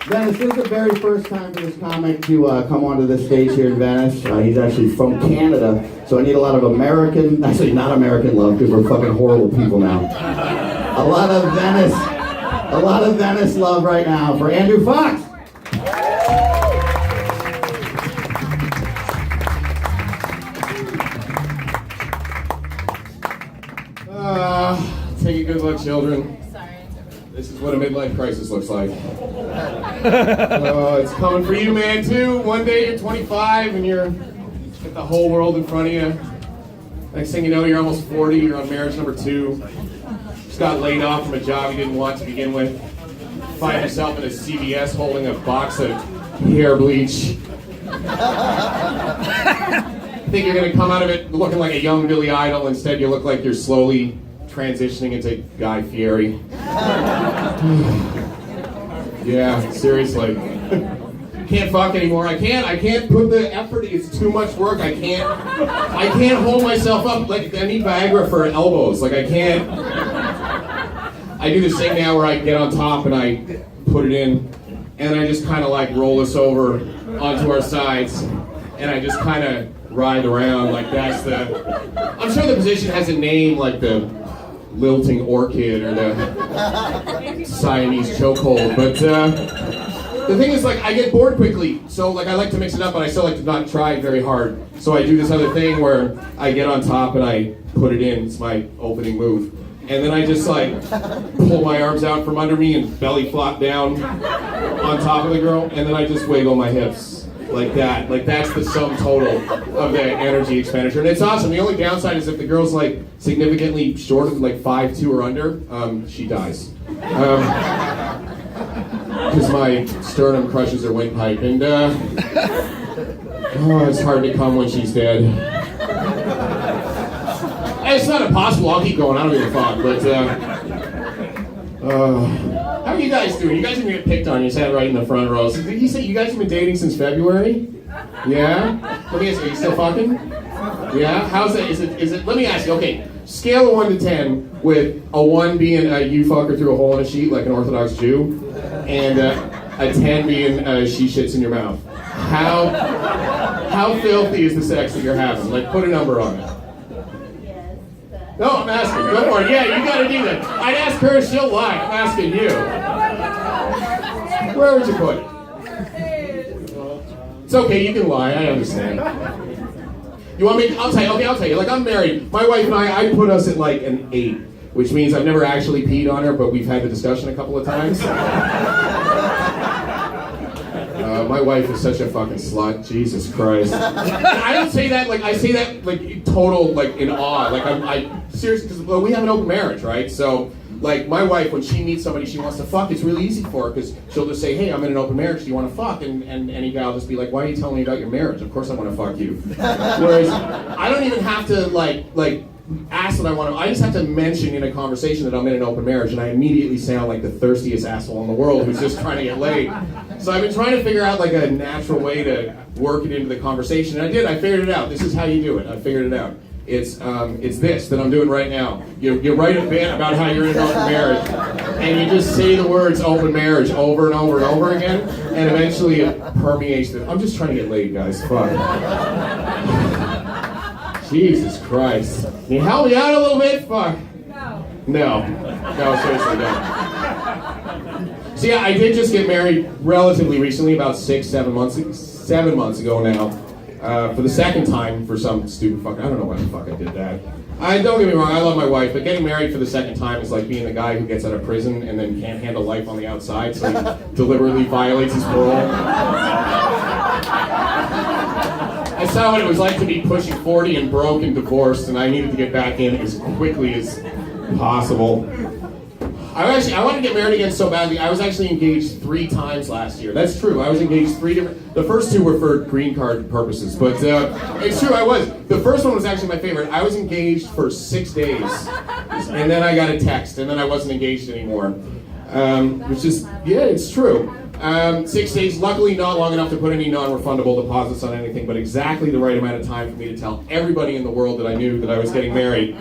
Venice, this is the very first time for this comic to come onto the stage here in Venice. He's actually from Canada, so I need a lot of American, actually not American love, because we're fucking horrible people now. A lot of Venice love right now for Andrew Fox. Take a good look, children. This is what a midlife crisis looks like. It's coming for you, man, too. One day you're 25 and you're got the whole world in front of you. Next thing you know, you're almost 40, you're on marriage number 2. Just got laid off from a job you didn't want to begin with. Find yourself in a CVS holding a box of hair bleach. Think you're going to come out of it looking like a young Billy Idol. Instead, you look like you're slowly transitioning into Guy Fieri. Yeah, seriously. Can't fuck anymore. I can't put the effort. It's too much work. I can't hold myself up. Like, I need Viagra for elbows. Like, I can't. I do this thing now where I get on top and I put it in, and I just kind of like roll us over onto our sides, and I just kind of ride around like that's the. I'm sure the position has a name, like the lilting orchid or the Siamese chokehold, but the thing is, like, I get bored quickly, so like I like to mix it up, but I still like to not try very hard. So I do this other thing where I get on top and I put it in. It's my opening move, and then I just like pull my arms out from under me and belly flop down on top of the girl, and then I just wiggle my hips. Like that. Like that's the sum total of the energy expenditure. And it's awesome. The only downside is if the girl's like significantly shorter than like 5'2" or under, she dies. Because my sternum crushes her windpipe. And it's hard to come when she's dead. It's not impossible. I'll keep going. I don't give a fuck. But how are you guys doing? You guys didn't get picked on. You sat right in the front row. So did you say you guys have been dating since February? Yeah? Let me ask you, are you still fucking? Yeah? How's that? Is it, let me ask you, okay, scale of 1 to 10, with a 1 being you fuck her through a hole in a sheet like an Orthodox Jew, and a 10 being she shits in your mouth. How filthy is the sex that you're having? Like, put a number on it. No, I'm asking. Go for it. Yeah, you gotta do that. I'd ask her, she'll lie. I'm asking you. Where would you put it? It's okay, you can lie. I understand. You want me? I'll tell you. Like, I'm married. My wife and I put us at like an 8, which means I've never actually peed on her, but we've had the discussion a couple of times. My wife is such a fucking slut. Jesus Christ. I don't say that like, I say that like total, like in awe. Like I seriously, because we have an open marriage, right? So like my wife, when she meets somebody she wants to fuck, it's really easy for her because she'll just say, hey, I'm in an open marriage, do you want to fuck? And any guy will just be like, why are you telling me about your marriage? Of course I want to fuck you. Whereas I don't even have to like ask that I want to, I just have to mention in a conversation that I'm in an open marriage, and I immediately sound like the thirstiest asshole in the world who's just trying to get laid. So I've been trying to figure out like a natural way to work it into the conversation, and I did. I figured it out. This is how you do it. I figured it out. It's this that I'm doing right now. You write a bit about how you're in an open marriage, and you just say the words open marriage over and over and over again, and eventually it permeates the, I'm just trying to get laid, guys. Fuck. Jesus Christ. Can you help me out a little bit? Fuck. No, seriously, no. So yeah, I did just get married relatively recently, about 7 months ago now. For the second time for some stupid fuck. I don't know why the fuck I did that. Don't get me wrong, I love my wife, but getting married for the second time is like being the guy who gets out of prison and then can't handle life on the outside, so he deliberately violates his parole. I saw what it was like to be pushing 40 and broke and divorced, and I needed to get back in as quickly as possible. I wanted to get married again so badly. I was actually engaged 3 times last year. That's true. I was engaged 3 different... The first 2 were for green card purposes, but it's true, I was. The first one was actually my favorite. I was engaged for 6 days, and then I got a text, and then I wasn't engaged anymore. Which is, yeah, it's true. 6 days, luckily not long enough to put any non-refundable deposits on anything, but exactly the right amount of time for me to tell everybody in the world that I knew that I was getting married.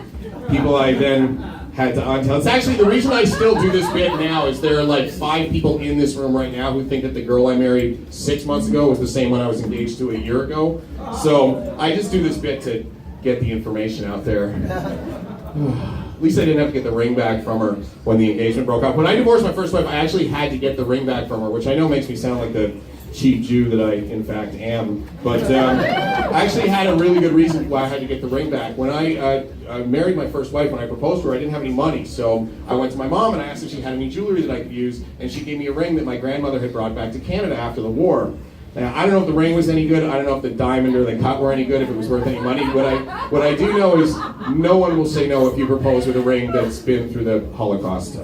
People I then had to untell. It's actually the reason I still do this bit now is there are like 5 people in this room right now who think that the girl I married 6 months ago was the same one I was engaged to a year ago. So I just do this bit to get the information out there. At least I didn't have to get the ring back from her when the engagement broke up. When I divorced my first wife, I actually had to get the ring back from her, which I know makes me sound like the cheap Jew that I, in fact, am. But I actually had a really good reason why I had to get the ring back. When I married my first wife, when I proposed to her, I didn't have any money. So I went to my mom and I asked if she had any jewelry that I could use, and she gave me a ring that my grandmother had brought back to Canada after the war. Now, I don't know if the ring was any good. I don't know if the diamond or the cut were any good, if it was worth any money. What I do know is no one will say no if you propose with a ring that's been through the Holocaust.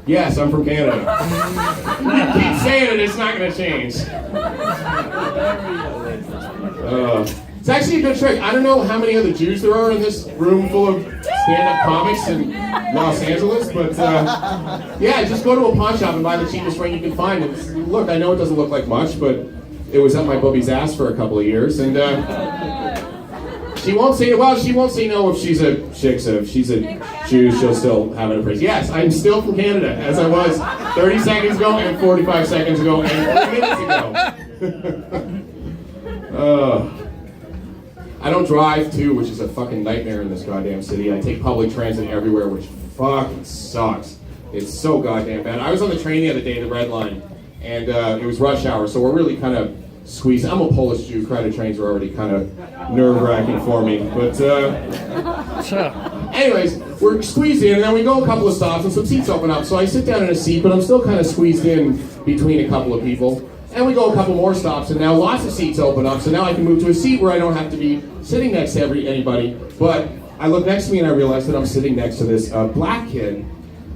Yes, I'm from Canada. Keep saying it, it's not going to change. It's actually a good trick. I don't know how many other Jews there are in this room full of stand-up comics in Los Angeles, but yeah, just go to a pawn shop and buy the cheapest ring you can find. And look, I know it doesn't look like much, but it was up my booby's ass for a couple of years, and she won't say no if she's a Shiksa. If she's a Jew, she'll still have an appraisal. Yes, I'm still from Canada, as I was 30 seconds ago and 45 seconds ago and 3 minutes ago. I don't drive, too, which is a fucking nightmare in this goddamn city. I take public transit everywhere, which fucking sucks. It's so goddamn bad. I was on the train the other day, the Red Line, and it was rush hour, so we're really kind of squeezed. I'm a Polish Jew. Crowded trains are already kind of nerve-wracking for me. But anyways, we're squeezed in, and then we go a couple of stops, and some seats open up. So I sit down in a seat, but I'm still kind of squeezed in between a couple of people. And we go a couple more stops, and now lots of seats open up, so now I can move to a seat where I don't have to be sitting next to anybody. But I look next to me, and I realize that I'm sitting next to this black kid.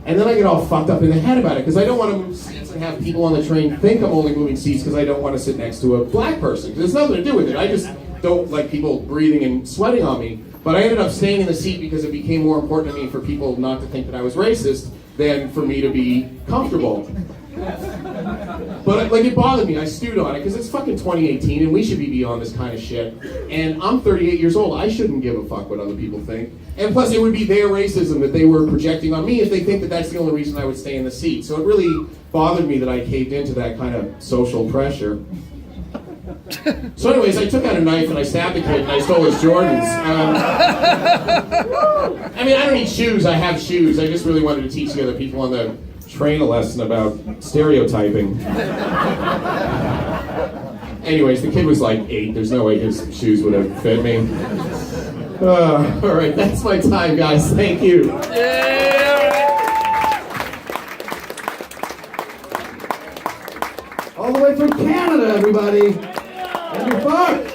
And then I get all fucked up in the head about it, because I don't want to move seats and have people on the train think I'm only moving seats because I don't want to sit next to a black person. There's nothing to do with it. I just don't like people breathing and sweating on me. But I ended up staying in the seat because it became more important to me for people not to think that I was racist than for me to be comfortable. But like, it bothered me. I stewed on it because it's fucking 2018 and we should be beyond this kind of shit. And I'm 38 years old. I shouldn't give a fuck what other people think. And plus, it would be their racism that they were projecting on me if they think that that's the only reason I would stay in the seat. So it really bothered me that I caved into that kind of social pressure. So anyways, I took out a knife and I stabbed the kid and I stole his Jordans. I mean, I don't need shoes. I have shoes. I just really wanted to teach the other people on the train a lesson about stereotyping. Anyways, the kid was like 8. There's no way his shoes would have fit me. All right, that's my time, guys. Thank you. All the way from Canada, everybody. And you're fucked.